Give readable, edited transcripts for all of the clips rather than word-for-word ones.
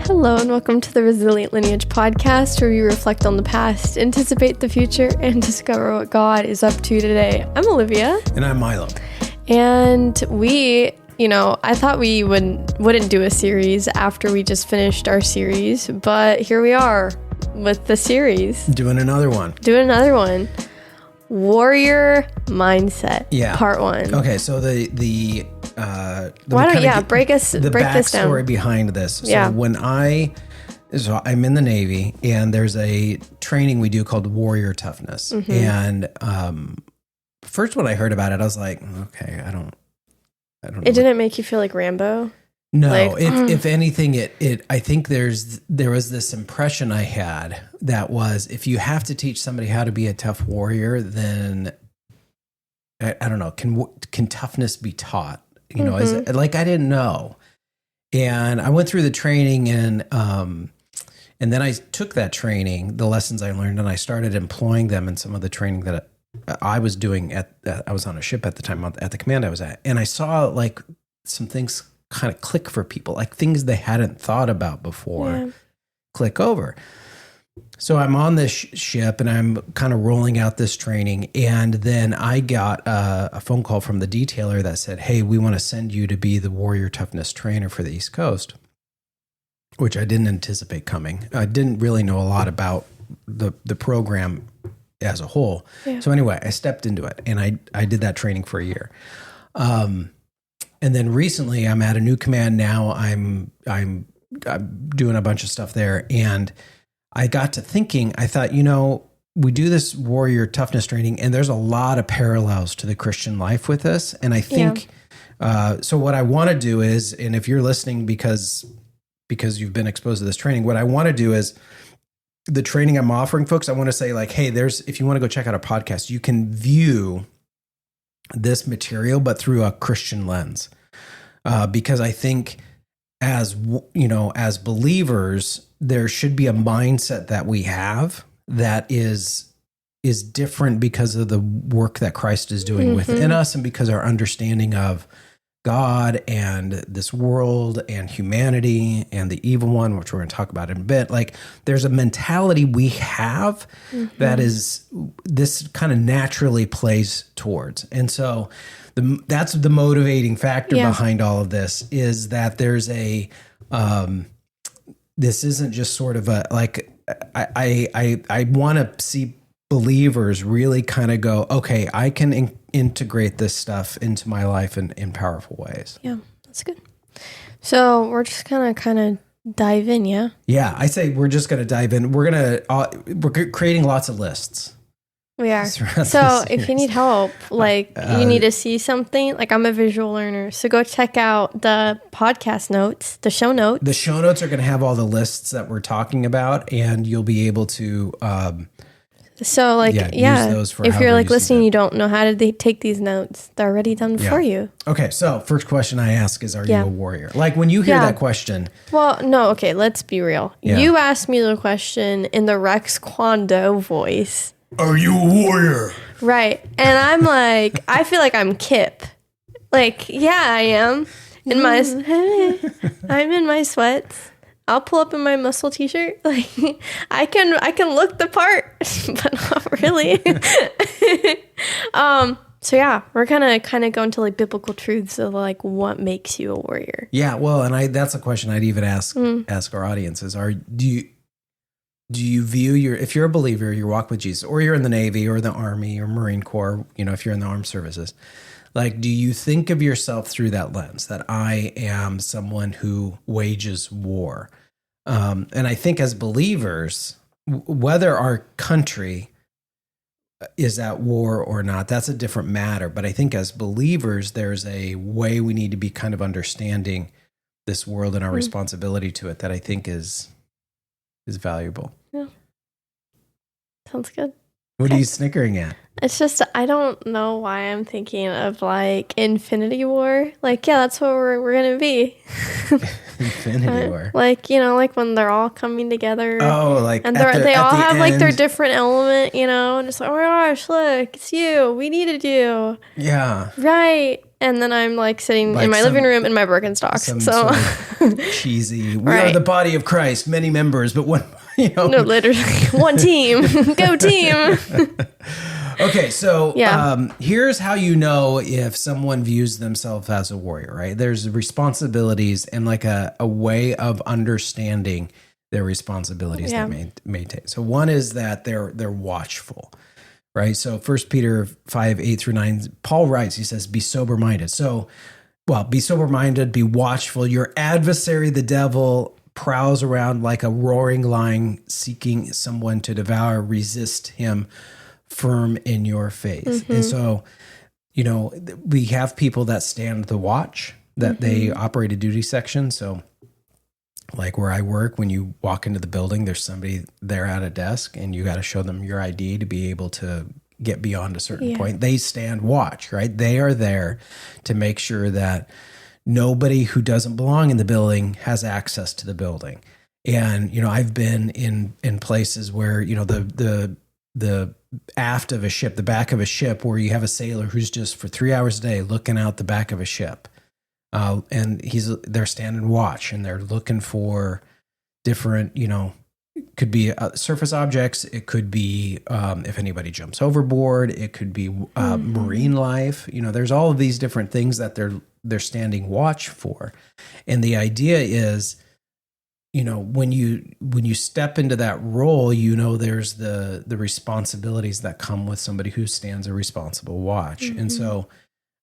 Hello and welcome to the Resilient Lineage podcast, where we reflect on the past, anticipate the future, and discover what God is up to today. I'm Olivia. And I'm Milo. And we, I thought we wouldn't do a series after we just finished our series, but here we are with the series. Doing another one. Warrior mindset. Yeah. Part 1. Okay, so break this down. The backstory behind this. So Yeah. I'm in the Navy, and there's a training we do called Warrior Toughness. Mm-hmm. And first when I heard about it, I was like, okay, I don't know. It didn't make you feel like Rambo? No, Like, if anything, I think there was this impression I had that was, if you have to teach somebody how to be a tough warrior, then I don't know, can toughness be taught? Is it, like, I didn't know. And I went through the training, and then I took that training, the lessons I learned, and I started employing them in some of the training that I was doing I was on a ship at the time at the command I was at. And I saw like some things kind of click for people, like things they hadn't thought about before click over. So I'm on this ship and I'm kind of rolling out this training. And then I got a phone call from the detailer that said, hey, we want to send you to be the Warrior Toughness trainer for the East Coast, which I didn't anticipate coming. I didn't really know a lot about the program as a whole. Yeah. So anyway, I stepped into it, and I did that training for a year. And then recently I'm at a new command now. I'm doing a bunch of stuff there, and I got to thinking, I thought, we do this warrior toughness training, and there's a lot of parallels to the Christian life with this. And I think, so what I want to do is, and if you're listening because you've been exposed to this training, what I want to do is, the training I'm offering folks, I want to say like, hey, if you want to go check out our podcast, you can view this material, but through a Christian lens. Because I think as believers, there should be a mindset that we have that is different because of the work that Christ is doing within us, and because our understanding of God and this world and humanity and the evil one, which we're going to talk about in a bit. Like, there's a mentality we have that is, this kind of naturally plays towards. And so that's the motivating factor behind all of this, is that there's this isn't just sort of a, like, I want to see believers really kind of go, okay, I can integrate this stuff into my life in powerful ways. Yeah, that's good. So we're just gonna kind of dive in, yeah? Yeah, I say we're just gonna dive in. We're creating lots of lists. We are. So if you need help, like you need to see something, like, I'm a visual learner, so go check out the podcast notes, the show notes. The show notes are gonna have all the lists that we're talking about, and you'll be able to so like, use those for if you're like listening, you don't know how to take these notes, they're already done for you. Okay, so first question I ask is, are you a warrior? Like, when you hear that question. Well, no, okay, let's be real. Yeah. You asked me the question in the Rex Kwon voice. Are you a warrior? Right. And I'm like, I feel like I'm Kip. Like, yeah, I am. I'm in my sweats. I'll pull up in my muscle t-shirt. Like, I can look the part, but not really. So yeah, we're gonna kind of go into like biblical truths of like what makes you a warrior. Yeah, well, and that's a question I'd even ask our audiences. Do you view if you're a believer, you walk with Jesus, or you're in the Navy or the Army or Marine Corps, if you're in the armed services, like, do you think of yourself through that lens, that I am someone who wages war? And I think as believers, whether our country is at war or not, that's a different matter. But I think as believers, there's a way we need to be kind of understanding this world and our responsibility to it that I think is valuable. Yeah. Sounds good. What are you snickering at? It's just, I don't know why I'm thinking of like Infinity War. Like, yeah, that's what we're going to be. Infinity War. Like, like when they're all coming together. Oh, like, and they all have like their different element, and it's like, oh my gosh, look, it's you. We needed you. Yeah. Right. and then I'm like sitting Like in my living room in my Birkenstocks. Some So sort of cheesy. We Right. are the body of Christ, many members, but one. no, literally one team. Go team. Okay, so Yeah. here's how you know if someone views themselves as a warrior, right? There's responsibilities and like a way of understanding their responsibilities Yeah. they may take. So one is that they're watchful, right? So 1 Peter 5:8-9, Paul writes, he says, be sober-minded. So, well, be sober-minded, be watchful. Your adversary, the devil, prowls around like a roaring lion seeking someone to devour. Resist him firm in your faith. And so, we have people that stand the watch, that they operate a duty section. So like where I work, when you walk into the building, there's somebody there at a desk and you got to show them your ID to be able to get beyond a certain point. They stand watch, right? They are there to make sure that nobody who doesn't belong in the building has access to the building. And, I've been in places where, the aft of a ship, the back of a ship, where you have a sailor who's just for 3 hours a day looking out the back of a ship. And they're standing watch and they're looking for different, could be surface objects. It could be if anybody jumps overboard. It could be marine life. There's all of these different things that they're standing watch for. And the idea is, when you step into that role, there's the responsibilities that come with somebody who stands a responsible watch. And so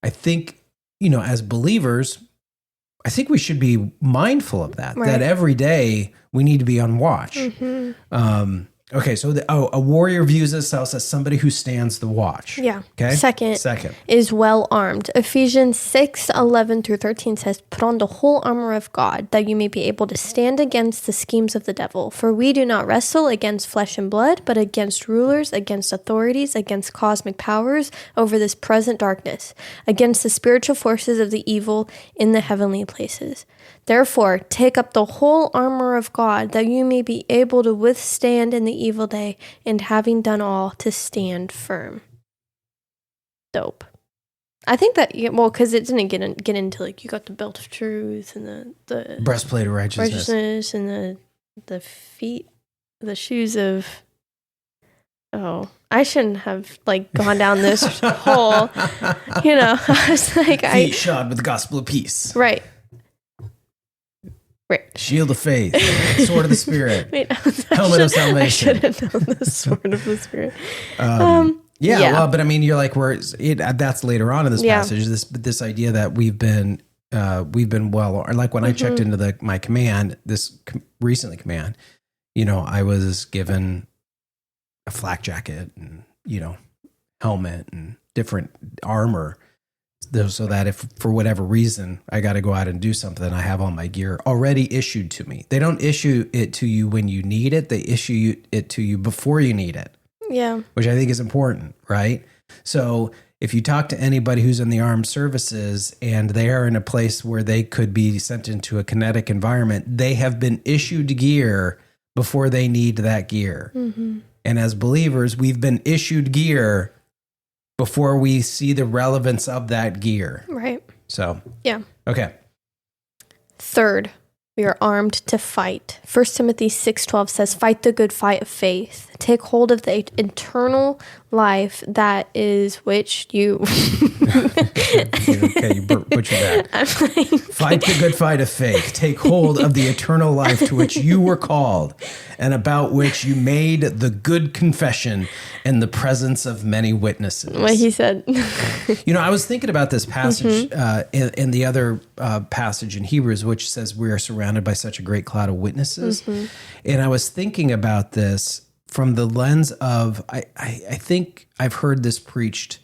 I think, as believers, I think we should be mindful of that, that every day we need to be on watch. Okay, so a warrior views themselves as somebody who stands the watch. Yeah. Okay. Second is well armed. Ephesians 6:11-13 says, "Put on the whole armor of God, that you may be able to stand against the schemes of the devil. For we do not wrestle against flesh and blood, but against rulers, against authorities, against cosmic powers over this present darkness, against the spiritual forces of the evil in the heavenly places. Therefore, take up the whole armor of God, that you may be able to withstand in the evil day, and having done all, to stand firm." Dope. I think that, because it didn't get into, like, you got the belt of truth and the breastplate of righteousness and the feet, the shoes of, I shouldn't have, like, gone down this hole. I was like, feet shod with the gospel of peace. Right. Shield of faith, sword of the spirit, helmet of salvation. I should have known the sword of the spirit. Well, but I mean, you're like, that's later on in this passage. This idea that we've been well, or like when I checked into my command, this recently command, I was given a flak jacket and helmet and different armor. So that if for whatever reason I got to go out and do something, I have all my gear already issued to me. They don't issue it to you when you need it. They issue it to you before you need it. Yeah. Which I think is important, right? So if you talk to anybody who's in the armed services and they are in a place where they could be sent into a kinetic environment, they have been issued gear before they need that gear. And as believers, we've been issued gear before we see the relevance of that gear. Right. So, yeah. Okay. Third, we are armed to fight. 1 Timothy 6:12 says, "Fight the good fight of faith. Take hold of the eternal life that is which you..." Okay, you butchered that. Fight the good fight of faith. Take hold of the eternal life to which you were called, and about which you made the good confession in the presence of many witnesses. What he said. I was thinking about this passage in the other passage in Hebrews, which says we are surrounded by such a great cloud of witnesses. And I was thinking about this from the lens of, I think I've heard this preached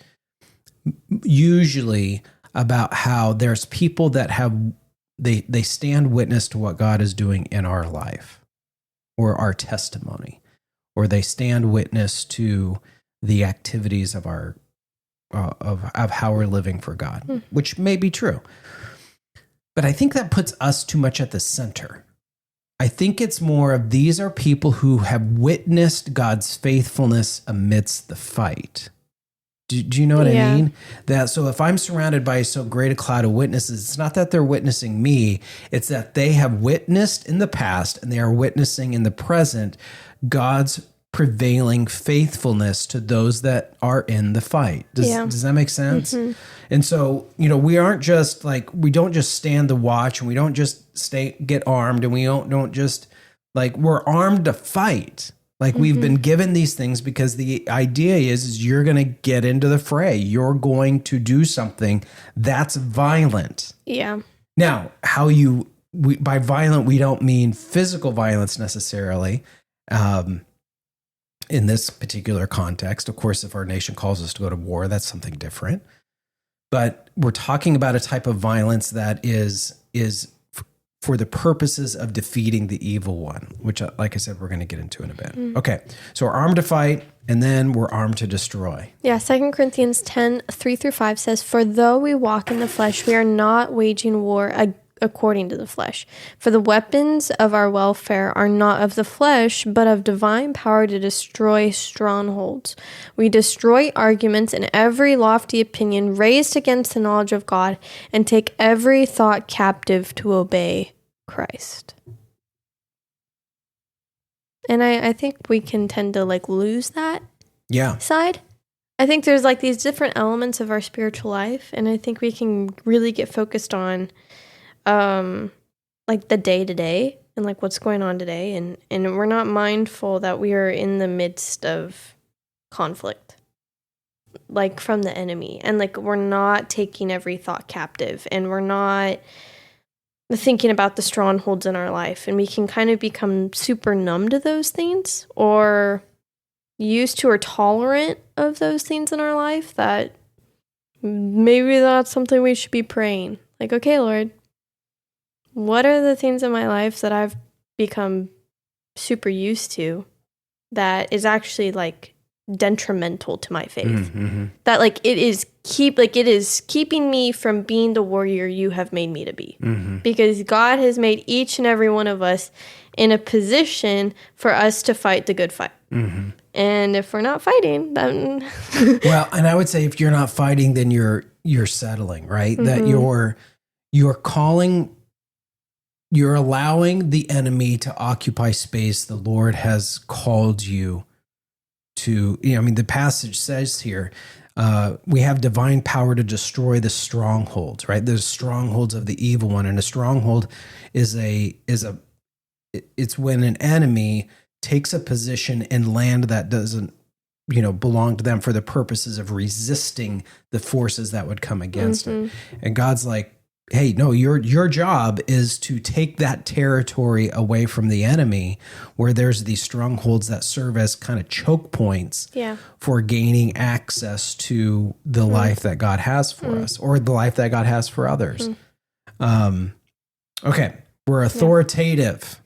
usually about how there's people that they stand witness to what God is doing in our life or our testimony, or they stand witness to the activities of our of how we're living for God, which may be true. But I think that puts us too much at the center. I think it's more of these are people who have witnessed God's faithfulness amidst the fight. Do you know what I Yeah. mean? That so if I'm surrounded by so great a cloud of witnesses, it's not that they're witnessing me, it's that they have witnessed in the past and they are witnessing in the present God's prevailing faithfulness to those that are in the fight. Does that make sense? And so, we aren't just like, we don't just stand to watch, and we don't just get armed, and we don't just like, we're armed to fight. Like we've been given these things because the idea is you're going to get into the fray. You're going to do something that's violent. Yeah. Now, by violent, we don't mean physical violence necessarily. In this particular context, of course, if our nation calls us to go to war, that's something different. But we're talking about a type of violence that is for the purposes of defeating the evil one, which, like I said, we're going to get into in a bit. Okay, so we're armed to fight, and then we're armed to destroy. Yeah, 2 Corinthians 10:3-5 says, "For though we walk in the flesh, we are not waging war according to the flesh. For the weapons of our warfare are not of the flesh, but of divine power to destroy strongholds. We destroy arguments and every lofty opinion raised against the knowledge of God, and take every thought captive to obey Christ." And I think we can tend to lose that side. I think there's these different elements of our spiritual life, and I think we can really get focused on the day to day and what's going on today, and we're not mindful that we are in the midst of conflict from the enemy, and we're not taking every thought captive, and we're not thinking about the strongholds in our life, and we can kind of become super numb to those things, or used to or tolerant of those things in our life, that maybe that's something we should be praying. Okay, Lord, what are the things in my life that I've become super used to that is actually detrimental to my faith? That it is keeping me from being the warrior you have made me to be. Because God has made each and every one of us in a position for us to fight the good fight. And if we're not fighting, then well, and I would say if you're not fighting, then you're settling, right? That you're allowing the enemy to occupy space the Lord has called you to. The passage says here, we have divine power to destroy the strongholds, right? The strongholds of the evil one. And a stronghold it's when an enemy takes a position in land that doesn't, belong to them for the purposes of resisting the forces that would come against it. And God's like, hey, no, your job is to take that territory away from the enemy, where there's these strongholds that serve as kind of choke points for gaining access to the life that God has for us, or the life that God has for others. Okay, we're authoritative.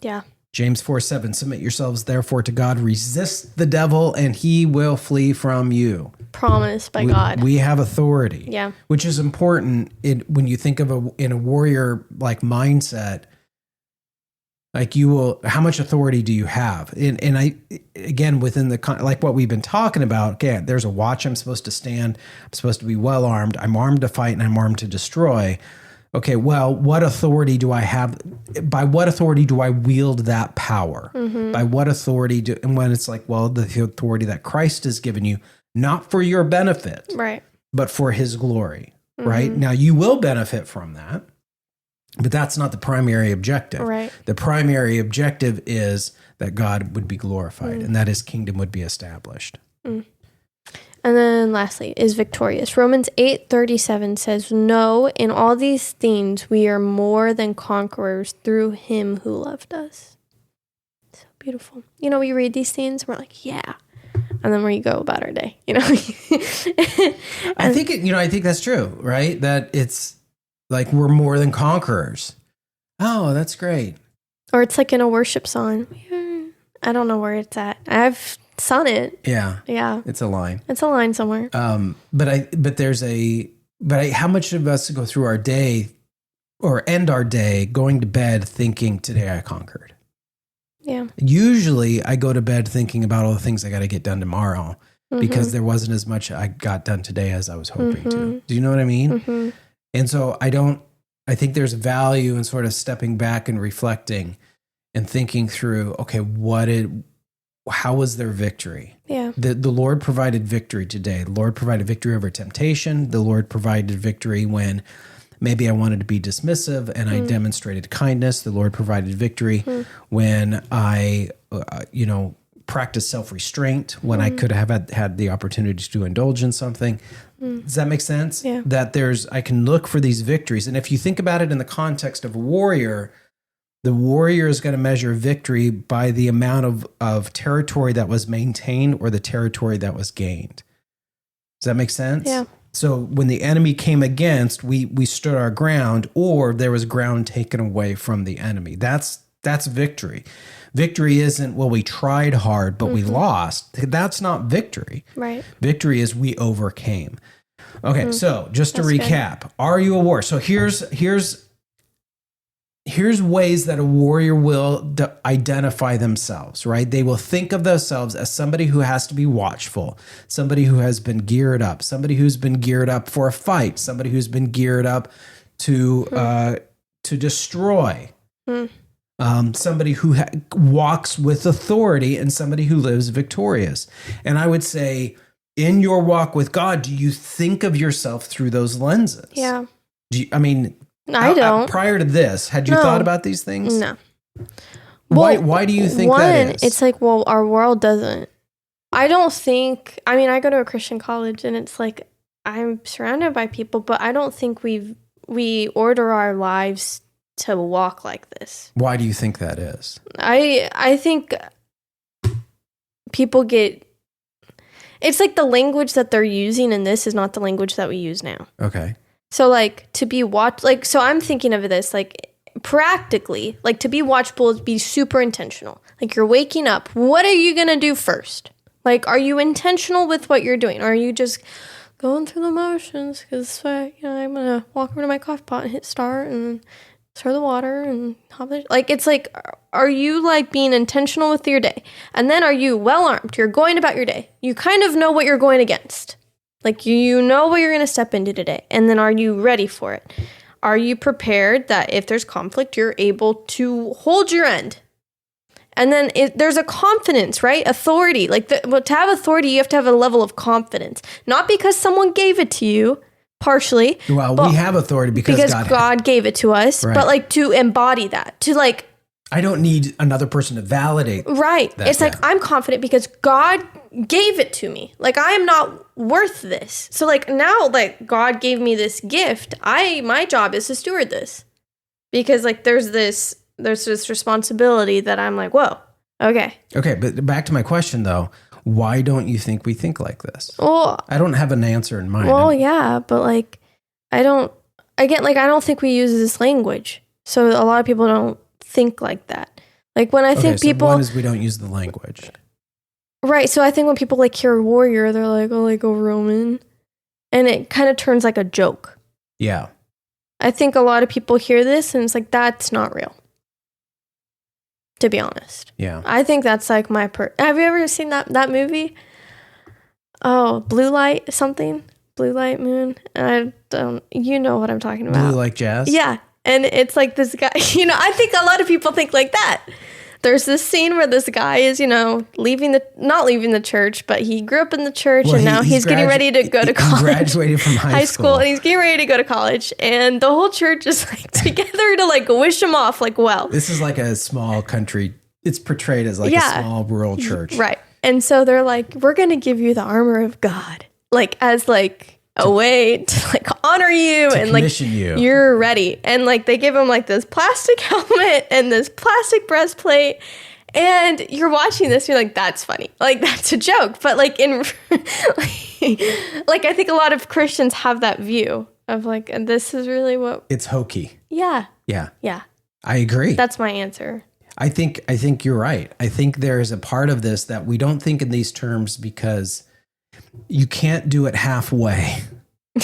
Yeah. James 4:7, submit yourselves therefore to God, resist the devil, and he will flee from you. Promised by God. We have authority. Yeah. Which is important when you think of in a warrior mindset. How much authority do you have? And I, again, within the, what we've been talking about, okay, there's a watch I'm supposed to stand. I'm supposed to be well armed. I'm armed to fight, and I'm armed to destroy. Okay, well, what authority do I have? By what authority do I wield that power? By what authority and when it's the authority that Christ has given you, not for your benefit, right, but for his glory, right? Now, you will benefit from that, but that's not the primary objective. Right. The primary objective is that God would be glorified and that his kingdom would be established. And then lastly, is victorious. Romans 8:37 says, "No, in all these things we are more than conquerors through him who loved us." So beautiful. We read these things, we're like, yeah. And then we go about our day, I think that's true, right? That it's we're more than conquerors. Oh, that's great. Or it's in a worship song. I don't know where it's at. I've sung it. Yeah. Yeah. It's a line. It's a line somewhere. How much of us go through our day or end our day going to bed thinking, today I conquered? Yeah. Usually I go to bed thinking about all the things I got to get done tomorrow. because there wasn't as much I got done today as I was hoping to. Do you know what I mean? And so I think there's value in sort of stepping back and reflecting and thinking through, okay, how was their victory? Yeah. The Lord provided victory today. The Lord provided victory over temptation. The Lord provided victory when maybe I wanted to be dismissive and I demonstrated kindness. The Lord provided victory when I, practiced self-restraint, when I could have had the opportunity to indulge in something. Does that make sense? Yeah. That I can look for these victories. And if you think about it in the context of a warrior, the warrior is going to measure victory by the amount of territory that was maintained or the territory that was gained. Does that make sense? Yeah. So when the enemy came against, we stood our ground, or there was ground taken away from the enemy. That's victory. Victory isn't, well, we tried hard, but we lost. That's not victory. Right. Victory is we overcame. Okay, so just to recap, good. Are you a warrior? So here's ways that a warrior will identify themselves, right? They will think of themselves as somebody who has to be watchful, somebody who has been geared up, somebody who's been geared up for a fight, somebody who's been geared up to destroy, somebody who walks with authority, and somebody who lives victorious. And I would say, in your walk with God, do you think of yourself through those lenses? Yeah. I don't. Prior to this, had you thought about these things? No. Why do you think that is? It's like, well, our world doesn't. I don't think, I go to a Christian college, and it's like, I'm surrounded by people, but I don't think we order our lives to walk like this. Why do you think that is? I think people it's like the language that they're using in this is not the language that we use now. Okay. So like to be so I'm thinking of this like practically, like to be watchful is be super intentional. Like you're waking up. What are you going to do first? Like, are you intentional with what you're doing? Or are you just going through the motions? Because I'm going to walk over to my coffee pot and hit start and stir the water and like, it's like, are you like being intentional with your day? And then are you well armed? You're going about your day. You kind of know what you're going against. Like, you know what you're going to step into today. And then are you ready for it? Are you prepared that if there's conflict, you're able to hold your end? And then there's a confidence, right? Authority. Like, to have authority, you have to have a level of confidence. Not because someone gave it to you, partially. Well, we have authority because God gave it to us. Right. But, like, to embody that. To, like... I don't need another person to validate. Right. It's like, I'm confident because God gave it to me. Like, I am not worth this. So, like, now, like, God gave me this gift. My job is to steward this. Because, like, there's this responsibility that I'm like, whoa, okay. Okay, but back to my question, though. Why don't you think we think like this? Well, I don't have an answer in mind. Well, yeah, but, like, I don't think we use this language. So a lot of people don't think like that. Like, when I think people... one is we don't use the language. Right, so I think when people, like, hear warrior, they're like, oh, like a Roman. And it kind of turns like a joke. Yeah. I think a lot of people hear this and it's like, that's not real. To be honest. Yeah. I think that's like my have you ever seen that movie? Oh, Blue Light something? Blue Light Moon? I don't, you know what I'm talking about. Blue Like Jazz? Yeah. And it's like this guy, I think a lot of people think like that. There's this scene where this guy is, not leaving the church, but he grew up in the church and now he's getting ready to go to college. He graduated from high school. And he's getting ready to go to college. And the whole church is like together to like wish him off. Like, well. This is like a small country. It's portrayed as like a small rural church. Right. And so they're like, we're going to give you the armor of God. Like, as like a way to like honor you and like you're ready. And like they give him like this plastic helmet and this plastic breastplate. And you're watching this, you're like, that's funny. Like, that's a joke. But like like I think a lot of Christians have that view of like, and this is really what it's hokey. Yeah. Yeah. Yeah. I agree. That's my answer. I think you're right. I think there is a part of this that we don't think in these terms because you can't do it halfway.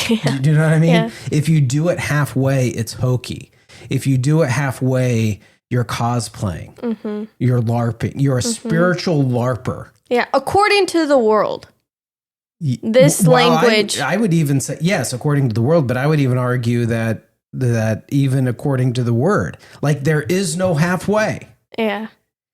Yeah. Do you know what I mean? Yeah. If you do it halfway, it's hokey. If you do it halfway, you're cosplaying. Mm-hmm. You're LARPing. You're a spiritual LARPer. Yeah, according to the world. This language. I would even say, yes, according to the world, but I would even argue that even according to the word, like there is no halfway. Yeah.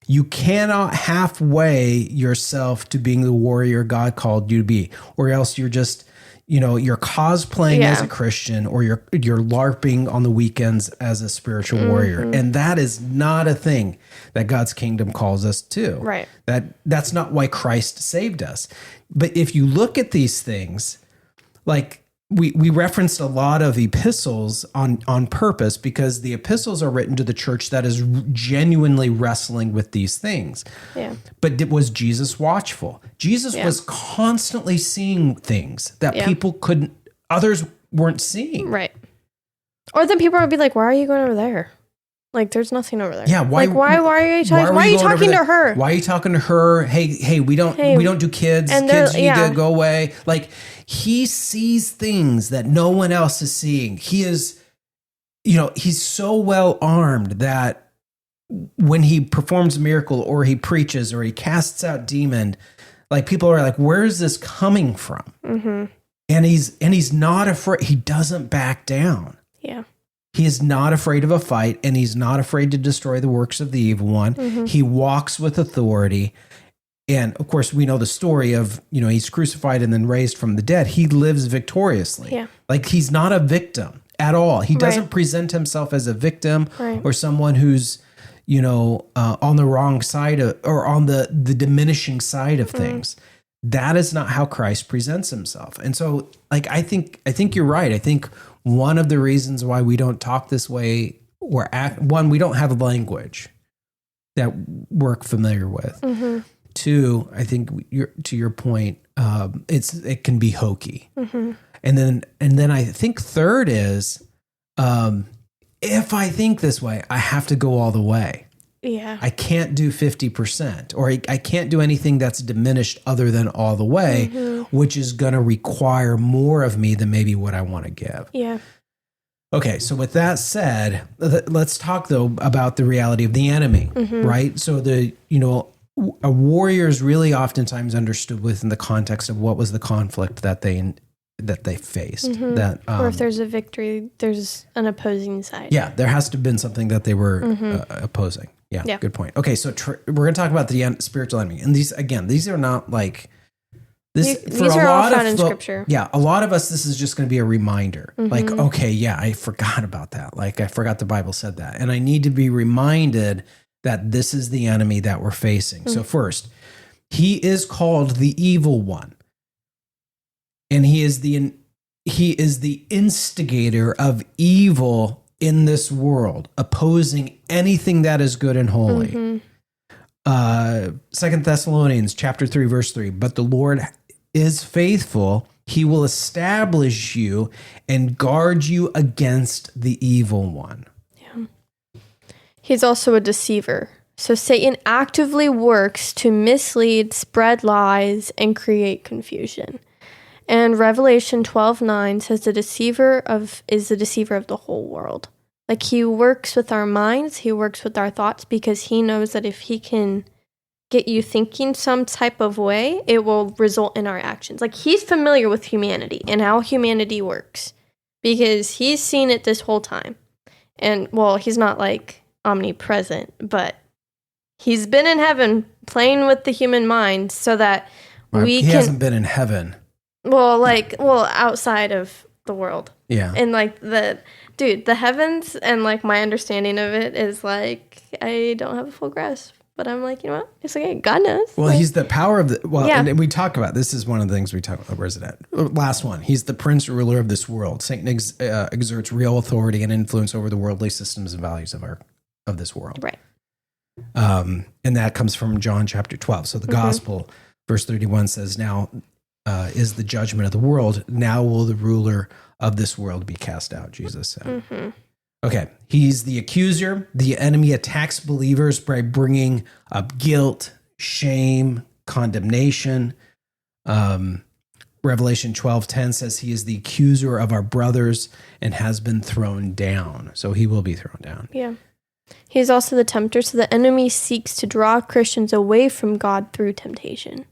You cannot halfway yourself to being the warrior God called you to be, or else you're just, you're cosplaying as a Christian, or you're LARPing on the weekends as a spiritual warrior. And that is not a thing that God's kingdom calls us to. Right. That's not why Christ saved us. But if you look at these things, like we referenced a lot of epistles on purpose, because the epistles are written to the church that is genuinely wrestling with these things. Yeah. But was Jesus watchful? Jesus was constantly seeing things that others weren't seeing. Right. Or then people would be like, why are you going over there? Like, there's nothing over there. Yeah. Why are you talking? Why are you talking to her? Why are you talking to her? Hey, we don't do kids. And kids need to go away. Like, he sees things that no one else is seeing. He is, he's so well armed that when he performs a miracle or he preaches or he casts out demon, like people are like, where is this coming from? Mm-hmm. And he's not afraid. He doesn't back down. Yeah. He is not afraid of a fight, and he's not afraid to destroy the works of the evil one. Mm-hmm. He walks with authority. And of course, we know the story of, he's crucified and then raised from the dead. He lives victoriously. Yeah. Like, he's not a victim at all. He doesn't present himself as a victim or someone who's, on the wrong side or on the diminishing side of things. That is not how Christ presents himself. And so, like, I think you're right. I think one of the reasons why we don't talk this way we don't have a language that we're familiar with. Mm-hmm. Two, I think to your point, it can be hokey. Mm-hmm. And then I think third is, if I think this way, I have to go all the way. Yeah. I can't do 50%, or I can't do anything that's diminished other than all the way, which is going to require more of me than maybe what I want to give. Yeah. Okay, so with that said, let's talk though about the reality of the enemy, right? So a warrior is really oftentimes understood within the context of what was the conflict that they faced. Or if there's a victory, there's an opposing side. Yeah, there has to have been something that they were opposing. Yeah, good point. Okay, so we're going to talk about the spiritual enemy. And these are not like... These are all found in Scripture. Yeah, a lot of us, this is just going to be a reminder. Like, okay, yeah, I forgot about that. Like, I forgot the Bible said that. And I need to be reminded that this is the enemy that we're facing. So first, he is called the evil one. And he is the instigator of evil in this world, opposing anything that is good and holy. 2 Thessalonians chapter 3, verse 3, but the Lord is faithful. He will establish you and guard you against the evil one. Yeah. He's also a deceiver. So Satan actively works to mislead, spread lies, and create confusion. And Revelation 12:9 says the deceiver is the deceiver of the whole world. Like, he works with our minds, he works with our thoughts, because he knows that if he can get you thinking some type of way, it will result in our actions. Like, he's familiar with humanity and how humanity works, because he's seen it this whole time. And, well, he's not like omnipresent, but he's been in heaven playing with the human mind so that he hasn't been in heaven. Well, outside of the world. Yeah. And like the heavens, and like my understanding of it is like, I don't have a full grasp, but I'm like, you know what? It's okay. God knows. Well, he's the power of and we talk about, this is one of the things we talk about. Where's it at? Last one. He's the prince ruler of this world. Satan exerts real authority and influence over the worldly systems and values of this world. Right. And that comes from John chapter 12. So the gospel, verse 31 says, now is the judgment of the world. Now will the ruler of this world be cast out, Jesus said. Okay, he's the accuser. The enemy attacks believers by bringing up guilt, shame, condemnation. Revelation 12:10 says he is the accuser of our brothers and has been thrown down. So he will be thrown down. Yeah. He's also the tempter. So the enemy seeks to draw Christians away from God through temptation.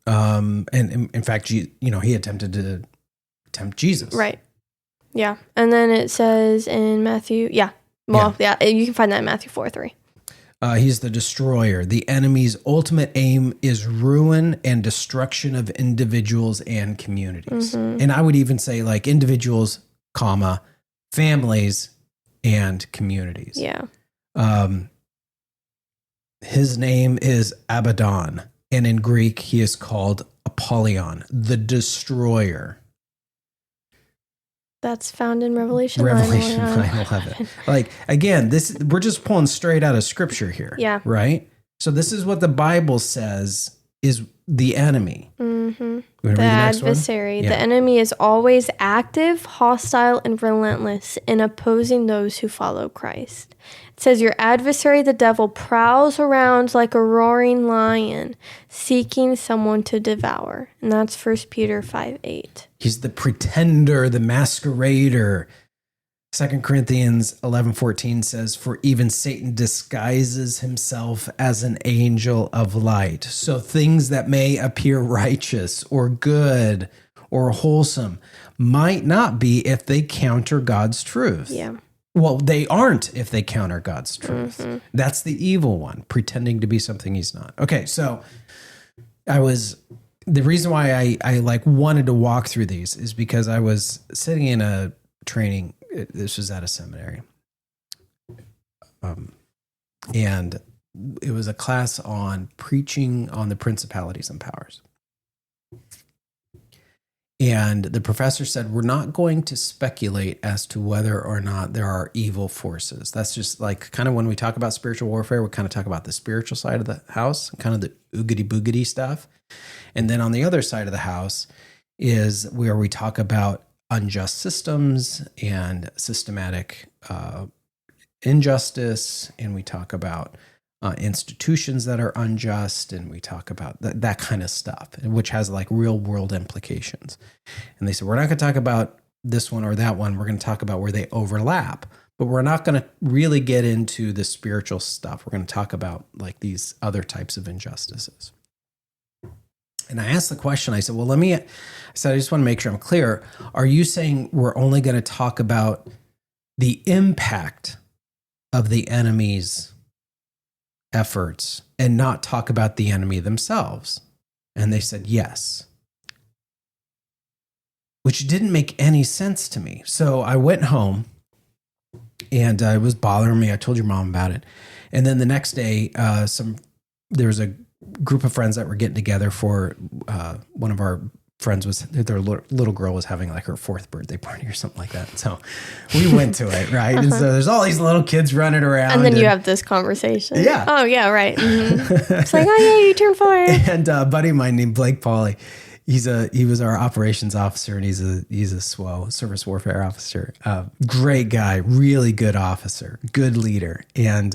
And in fact, he attempted to tempt Jesus. Right. Yeah. And then it says in Matthew, you can find that in Matthew 4:3. He's the destroyer. The enemy's ultimate aim is ruin and destruction of individuals and communities. Mm-hmm. And I would even say like individuals, families, and communities. Yeah. His name is Abaddon, and in Greek, he is called Apollyon, the destroyer. That's found in Revelation 9:11. Like, again, we're just pulling straight out of scripture here. Yeah. Right? So this is what the Bible says is the enemy. Mm-hmm. The adversary. Yeah. The enemy is always active, hostile, and relentless in opposing those who follow Christ. It says, your adversary, the devil, prowls around like a roaring lion, seeking someone to devour. And that's 1 Peter 5:8. He's the pretender, the masquerader. 2 Corinthians 11:14 says, for even Satan disguises himself as an angel of light. So things that may appear righteous or good or wholesome might not be if they counter God's truth. Yeah. Well, they aren't if they counter God's truth. Mm-hmm. That's the evil one, pretending to be something he's not. Okay, so the reason why I like wanted to walk through these is because I was sitting in a training. This was at a seminary. And it was a class on preaching on the principalities and powers. And the professor said, we're not going to speculate as to whether or not there are evil forces. That's just like kind of when we talk about spiritual warfare, we kind of talk about the spiritual side of the house, kind of the oogity boogity stuff. And then on the other side of the house is where we talk about unjust systems and systematic injustice. And we talk about institutions that are unjust, and we talk about that kind of stuff, which has like real world implications. And they said, we're not going to talk about this one or that one. We're going to talk about where they overlap, but we're not going to really get into the spiritual stuff. We're going to talk about like these other types of injustices. And I asked the question, I said, I just want to make sure I'm clear. Are you saying we're only going to talk about the impact of the enemy's efforts and not talk about the enemy themselves? And they said, yes. Which didn't make any sense to me. So I went home and it was bothering me. I told your mom about it. And then the next day, there was a group of friends that were getting together for one of our friends their little girl was having like her 4th birthday party or something like that. So we went to it, right? And so there's all these little kids running around. And then you have this conversation. Yeah. Oh, yeah, right. Mm-hmm. It's like, oh, yeah, you turned 4. And a buddy of mine named Blake Pauly, he was our operations officer, and he's a SWO, service warfare officer. Great guy, really good officer, good leader. And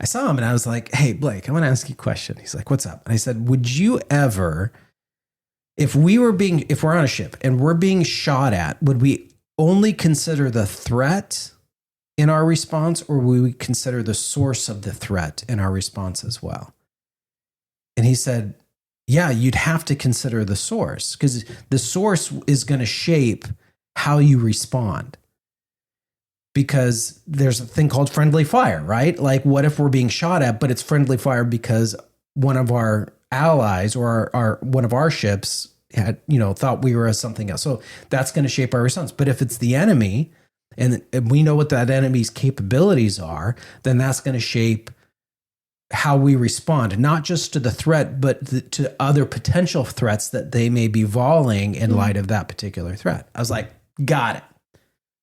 I saw him and I was like, hey, Blake, I want to ask you a question. He's like, what's up? And I said, would you ever, if we're on a ship and we're being shot at, would we only consider the threat in our response, or would we consider the source of the threat in our response as well? And he said, yeah, you'd have to consider the source, because the source is going to shape how you respond. Because there's a thing called friendly fire, right? Like, what if we're being shot at, but it's friendly fire because one of our allies or our one of our ships had, thought we were something else. So that's going to shape our response. But if it's the enemy, and we know what that enemy's capabilities are, then that's going to shape how we respond, not just to the threat, but to other potential threats that they may be volleying in light of that particular threat. I was like, got it.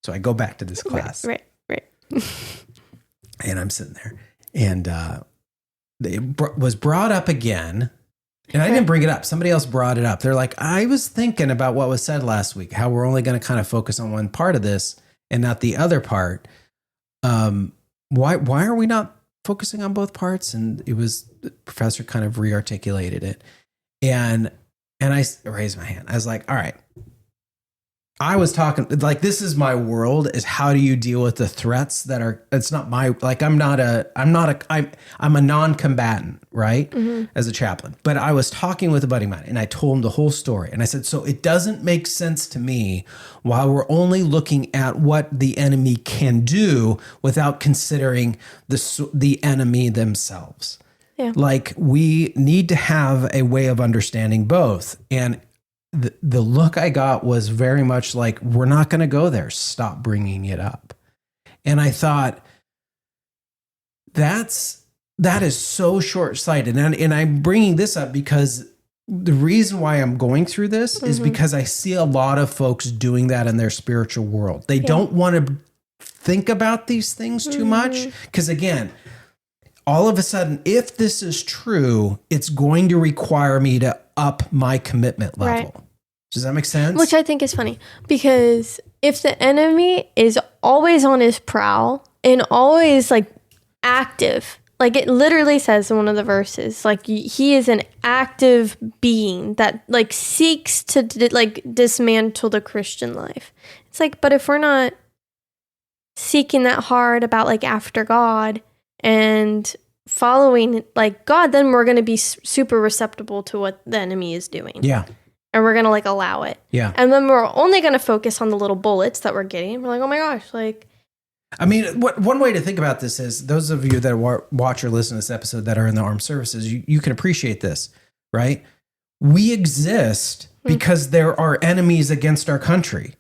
So I go back to this class. Right. And I'm sitting there, and it was brought up again. And I didn't bring it up. Somebody else brought it up. They're like, I was thinking about what was said last week, how we're only going to kind of focus on one part of this and not the other part. Why are we not focusing on both parts? And the professor kind of re-articulated it. And I raised my hand. I was like, all right, I was talking like, this is my world, is how do you deal with the threats that are, it's not my, like, I'm a non-combatant, right? As a chaplain. But I was talking with a buddy of mine and I told him the whole story. And I said, so it doesn't make sense to me while we're only looking at what the enemy can do without considering the enemy themselves. Yeah. Like, we need to have a way of understanding both. And the look I got was very much like, we're not going to go there. Stop bringing it up. And I thought, that is so short-sighted. And I'm bringing this up because the reason why I'm going through this is because I see a lot of folks doing that in their spiritual world. They don't want to think about these things too much. Because again, all of a sudden, if this is true, it's going to require me to up my commitment level. Right. Does that make sense? Which I think is funny, because if the enemy is always on his prowl and always like active, like it literally says in one of the verses, like he is an active being that like seeks to like dismantle the Christian life. It's like, but if we're not seeking that hard about like after God and following like God, then we're going to be super receptive to what the enemy is doing. Yeah. And we're going to like allow it. Yeah. And then we're only going to focus on the little bullets that we're getting. We're like, oh my gosh, like. I mean, one way to think about this is, those of you that watch or listen to this episode that are in the armed services, you can appreciate this, right? We exist because there are enemies against our country.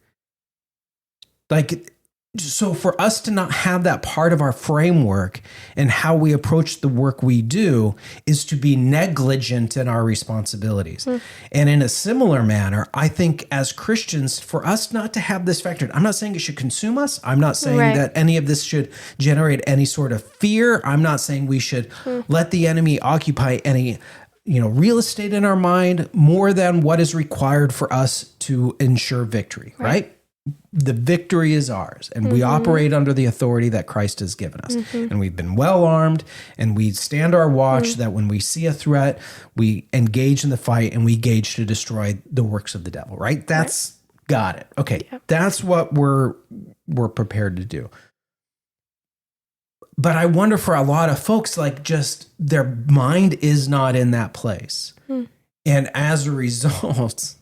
Like, so for us to not have that part of our framework and how we approach the work we do is to be negligent in our responsibilities. And in a similar manner, I think as Christians, for us not to have this factored, I'm not saying it should consume us. I'm not saying that any of this should generate any sort of fear. I'm not saying we should let the enemy occupy any, real estate in our mind more than what is required for us to ensure victory, right? The victory is ours, and we operate under the authority that Christ has given us. And we've been well armed, and we stand our watch that when we see a threat, we engage in the fight and we engage to destroy the works of the devil, right? That's got it. Okay. Yep. That's what we're prepared to do. But I wonder, for a lot of folks, like, just their mind is not in that place. And as a result,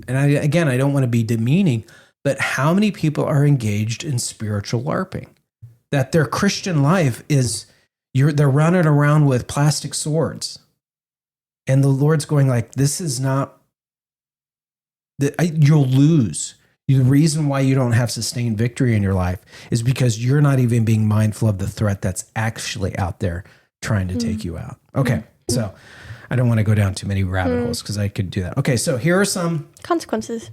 and I don't want to be demeaning, but how many people are engaged in spiritual LARPing? That their Christian life is, they're running around with plastic swords. And the Lord's going like, this is not, you'll lose. The reason why you don't have sustained victory in your life is because you're not even being mindful of the threat that's actually out there trying to take you out. Okay, so I don't want to go down too many rabbit holes because I could do that. Okay, so here are some consequences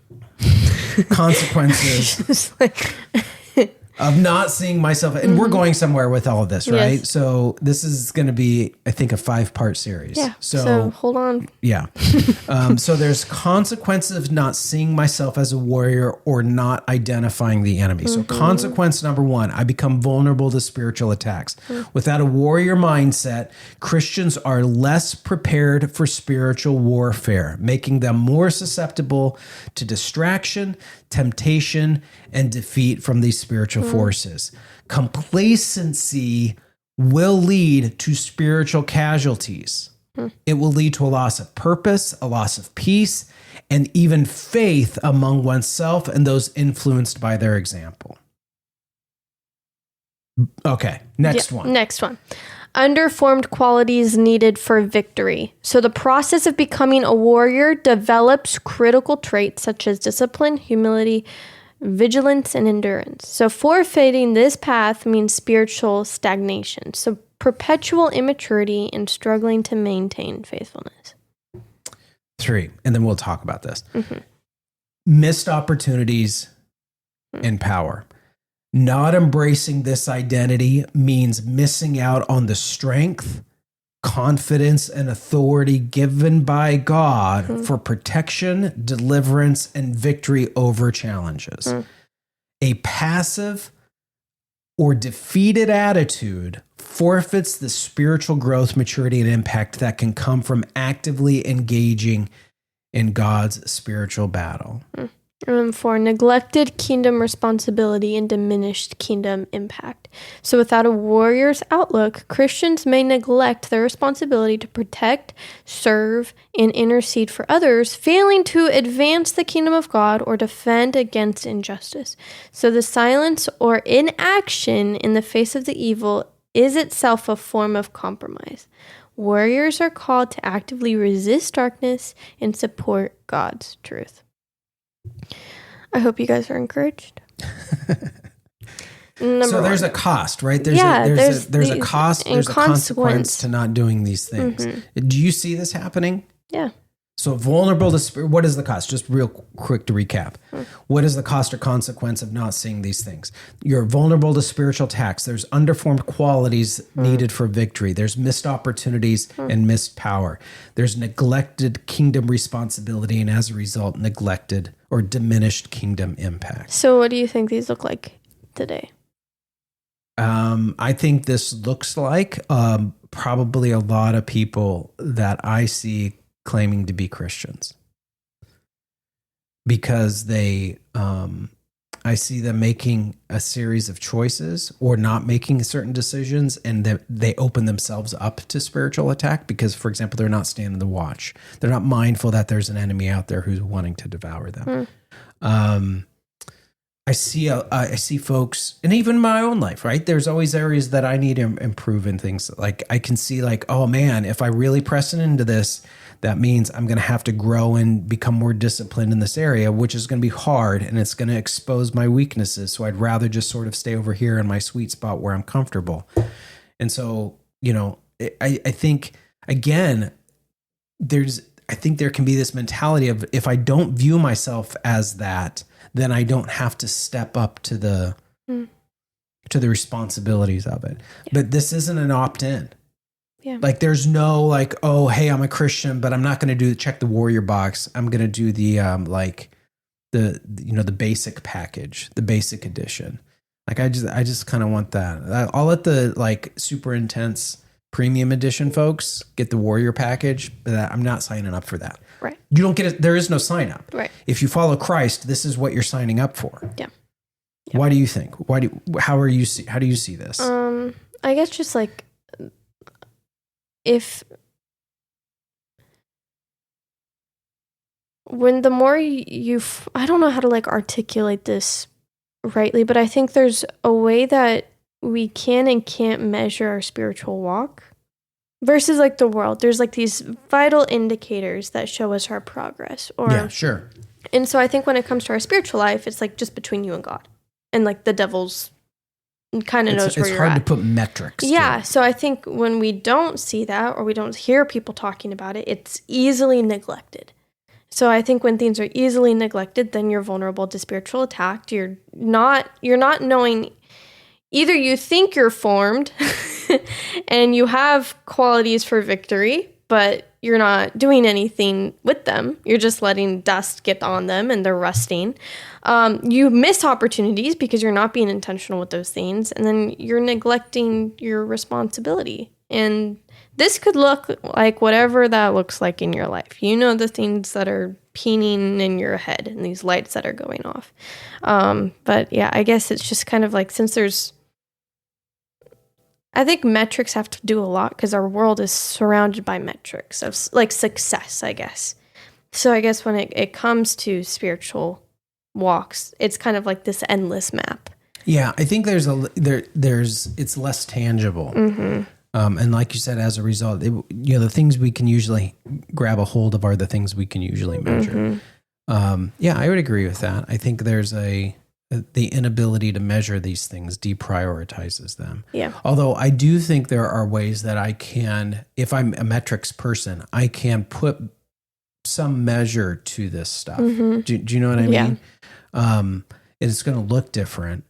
of not seeing myself. And we're going somewhere with all of this, right? Yes. So this is going to be, I think, a 5-part series. Yeah. So hold on. Yeah. So there's consequences of not seeing myself as a warrior or not identifying the enemy. So consequence number 1, I become vulnerable to spiritual attacks. Without a warrior mindset, Christians are less prepared for spiritual warfare, making them more susceptible to distraction, temptation, and defeat from these spiritual forces. Complacency will lead to spiritual casualties. It will lead to a loss of purpose, a loss of peace, and even faith among oneself and those influenced by their example. Okay, next one. Next one. Underformed qualities needed for victory. So the process of becoming a warrior develops critical traits such as discipline, humility, vigilance, and endurance. So forfeiting this path means spiritual stagnation. So perpetual immaturity and struggling to maintain faithfulness. 3, and then we'll talk about this. Missed opportunities and power. Not embracing this identity means missing out on the strength, confidence, and authority given by God for protection, deliverance, and victory over challenges. A passive or defeated attitude forfeits the spiritual growth, maturity, and impact that can come from actively engaging in God's spiritual battle. For neglected kingdom responsibility and diminished kingdom impact. So without a warrior's outlook, Christians may neglect their responsibility to protect, serve, and intercede for others, failing to advance the kingdom of God or defend against injustice. So the silence or inaction in the face of the evil is itself a form of compromise. Warriors are called to actively resist darkness and support God's truth. I hope you guys are encouraged. So there's a cost, right? There's a cost, there's a consequence to not doing these things. Mm-hmm. Do you see this happening? Yeah. So vulnerable to what is the cost? Just real quick to recap. What is the cost or consequence of not seeing these things? You're vulnerable to spiritual attacks. There's underformed qualities needed for victory. There's missed opportunities and missed power. There's neglected kingdom responsibility and as a result, neglected or diminished kingdom impact. So what do you think these look like today? I think this looks like probably a lot of people that I see claiming to be Christians because I see them making a series of choices or not making certain decisions, and they open themselves up to spiritual attack because, for example, they're not standing the watch. They're not mindful that there's an enemy out there who's wanting to devour them. I see folks, and even in my own life, right? There's always areas that I need to improve in things. Like I can see like, oh man, if I really press into this, that means I'm going to have to grow and become more disciplined in this area, which is going to be hard and it's going to expose my weaknesses. So I'd rather just sort of stay over here in my sweet spot where I'm comfortable. And so, I think again, I think there can be this mentality of if I don't view myself as that, then I don't have to step up to the responsibilities of it. Yeah. But this isn't an opt-in. Yeah. Like there's no like, oh, hey, I'm a Christian, but I'm not going to check the warrior box. I'm going to do the the basic package, the basic edition. Like I just kind of want that. I'll let the like super intense premium edition folks get the warrior package, but I'm not signing up for that. Right. You don't get it. There is no sign up. Right. If you follow Christ, this is what you're signing up for. Yeah. Why do you think? How do you see this? I guess just like when the more I don't know how to like articulate this rightly, but I think there's a way that we can and can't measure our spiritual walk versus like the world. There's like these vital indicators that show us our progress. Yeah, sure. And so I think when it comes to our spiritual life, it's like just between you and God, and like the devil's kind of knows where you're at. It's hard to put metrics. Yeah. So I think when we don't see that or we don't hear people talking about it, it's easily neglected. So I think when things are easily neglected, then you're vulnerable to spiritual attack. You're not knowing. Either you think you're formed and you have qualities for victory, but you're not doing anything with them. You're just letting dust get on them and they're rusting. You miss opportunities because you're not being intentional with those things. And then you're neglecting your responsibility. And this could look like whatever that looks like in your life. The things that are pinging in your head and these lights that are going off. But yeah, I guess it's just kind of like I think metrics have to do a lot because our world is surrounded by metrics of like success, I guess. So I guess when it comes to spiritual walks, it's kind of like this endless map. Yeah, I think it's less tangible. Mm-hmm. And like you said, as a result, the things we can usually grab a hold of are the things we can usually measure. Mm-hmm. Yeah, I would agree with that. I think there's the inability to measure these things deprioritizes them. Yeah. Although I do think there are ways that I can, if I'm a metrics person, I can put some measure to this stuff. Mm-hmm. Do you know what I mean? And it's going to look different.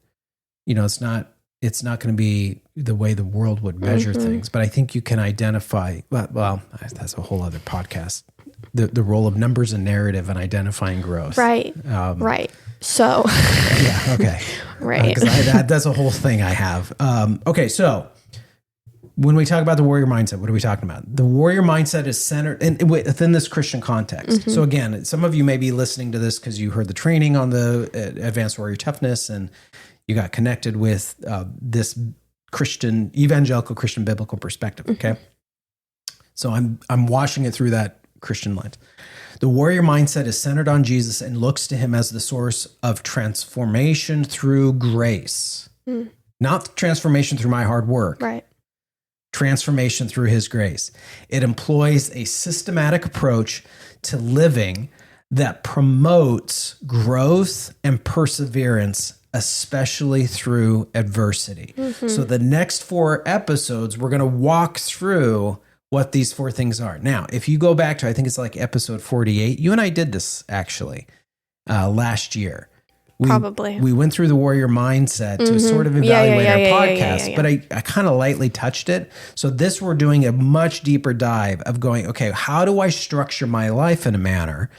It's not going to be the way the world would measure things, but I think you can identify, well, that's a whole other podcast, the role of numbers and narrative and identifying growth. Right. Right. So. Yeah. Okay. Right. Because that's a whole thing I have. Okay. So when we talk about the warrior mindset, what are we talking about? The warrior mindset is centered within this Christian context. So again, some of you may be listening to this because you heard the training on the advanced warrior toughness and you got connected with this Christian, evangelical Christian biblical perspective. Okay. So I'm washing it through that Christian lens. The warrior mindset is centered on Jesus and looks to him as the source of transformation through grace, not transformation through my hard work. Right. Transformation through his grace. It employs a systematic approach to living that promotes growth and perseverance, especially through adversity. So the next 4 episodes, we're going to walk through what these 4 things are. Now, if you go back to, I think it's like episode 48, you and I did this actually last year. Probably. We went through the warrior mindset to sort of evaluate our podcast, but I kind of lightly touched it. So this, we're doing a much deeper dive of going, okay, how do I structure my life in a manner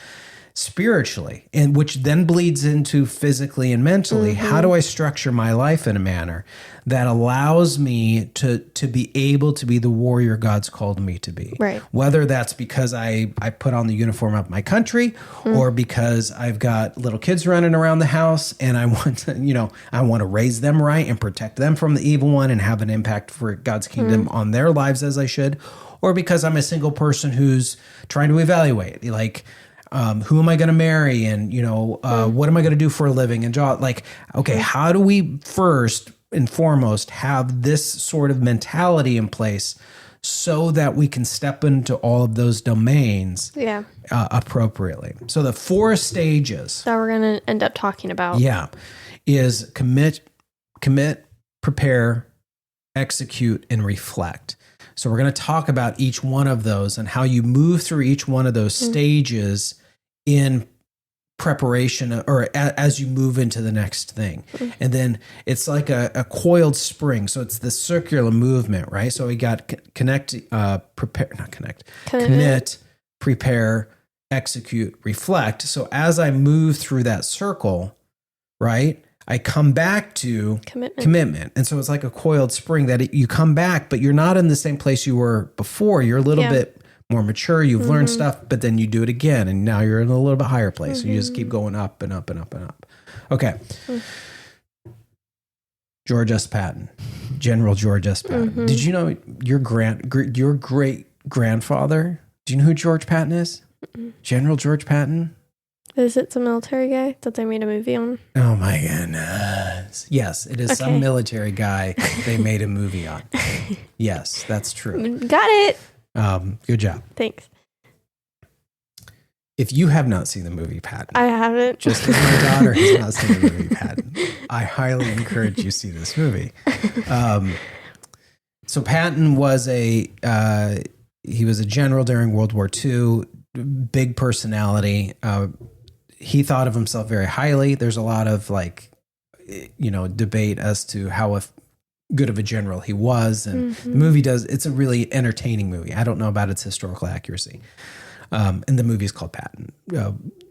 spiritually, and which then bleeds into physically and mentally? How do I structure my life in a manner that allows me to be able to be the warrior God's called me to be? Right. Whether that's because I put on the uniform of my country, or because I've got little kids running around the house and I want to, I want to raise them right and protect them from the evil one and have an impact for God's kingdom on their lives as I should, or because I'm a single person who's trying to evaluate, like, who am I going to marry? And, what am I going to do for a living and job? Like, okay, how do we first and foremost have this sort of mentality in place so that we can step into all of those domains appropriately? So the 4 stages that we're going to end up talking about. Is commit, prepare, execute, and reflect. So we're going to talk about each one of those and how you move through each one of those stages in preparation, or as you move into the next thing. And then it's like a coiled spring. So it's this circular movement, right? So we got commit, prepare, execute, reflect. So as I move through that circle, right, I come back to commitment. And so it's like a coiled spring that you come back, but you're not in the same place you were before. You're a little bit more mature. You've learned stuff, but then you do it again. And now you're in a little bit higher place. So you just keep going up and up and up and up. Okay. George S. Patton, General George S. Patton. Did you know your great grandfather? Do you know who George Patton is? General George Patton? Is it some military guy that they made a movie on? Oh my goodness. Yes, it is some military guy they made a movie on. Yes, that's true. Got it. Good job. Thanks. If you have not seen the movie Patton, I haven't. Just as my daughter has not seen the movie Patton, I highly encourage you to see this movie. So Patton was he was a general during World War II, big personality. He thought of himself very highly. There's a lot of debate as to how good of a general he was. And the movie it's a really entertaining movie. I don't know about its historical accuracy. And the movie is called Patton,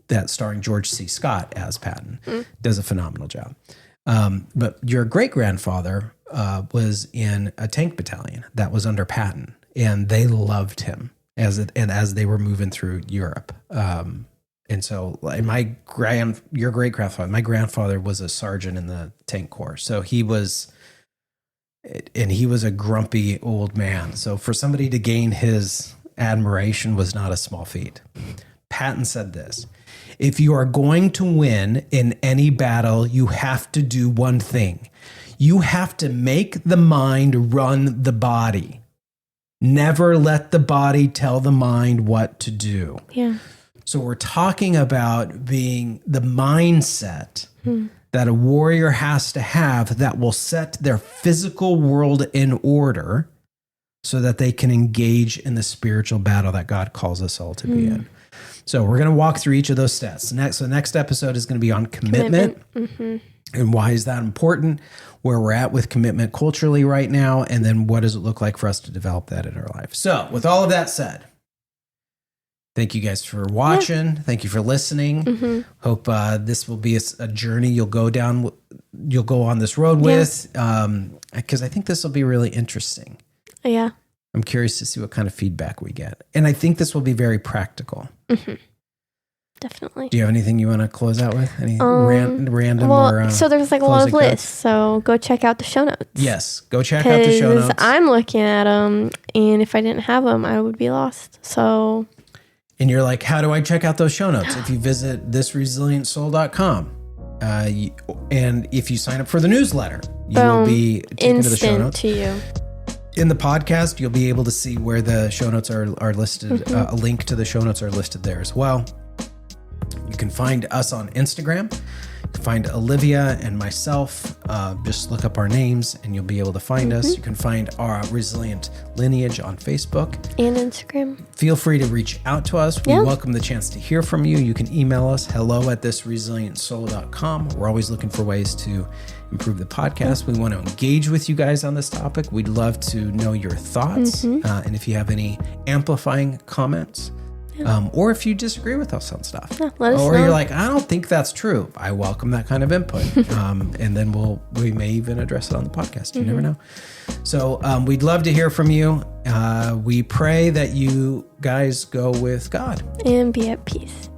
that starring George C. Scott as Patton. Does a phenomenal job. But your great-grandfather was in a tank battalion that was under Patton, and they loved him as they were moving through Europe. And so your great-grandfather, my grandfather was a sergeant in the tank corps. So he was a grumpy old man. So for somebody to gain his admiration was not a small feat. Patton said this: if you are going to win in any battle, you have to do one thing. You have to make the mind run the body. Never let the body tell the mind what to do. Yeah. So we're talking about being the mindset that a warrior has to have that will set their physical world in order so that they can engage in the spiritual battle that God calls us all to be in. So we're going to walk through each of those steps. So the next episode is going to be on commitment. And why is that important? Where we're at with commitment culturally right now, and then what does it look like for us to develop that in our life? So with all of that said, thank you guys for watching. Yeah. Thank you for listening. Hope this will be a journey you'll go on this road with, because I think this will be really interesting. Yeah. I'm curious to see what kind of feedback we get. And I think this will be very practical. Mm-hmm. Definitely. Do you have anything you want to close out with? Any random or so there's like a lot of lists. Cuts? So go check out the show notes. Yes, go check out the show notes. I'm looking at them, and if I didn't have them, I would be lost. So. And you're like, how do I check out those show notes? If you visit thisresilientsoul.com, and if you sign up for the newsletter, you will be taken to the show notes. To you. In the podcast, you'll be able to see where the show notes are listed. A link to the show notes are listed there as well. You can find us on Instagram. You can find Olivia and myself. Just look up our names and you'll be able to find us. You can find our Resilient Lineage on Facebook and Instagram. Feel free to reach out to us. We welcome the chance to hear from you. You can email us, hello@thisresilientsoul.com. We're always looking for ways to improve the podcast. We want to engage with you guys on this topic. We'd love to know your thoughts. And if you have any amplifying comments, or if you disagree with us on stuff, let us know. Or you're like, I don't think that's true. I welcome that kind of input. And then we may even address it on the podcast. You never know. So we'd love to hear from you. We pray that you guys go with God and be at peace.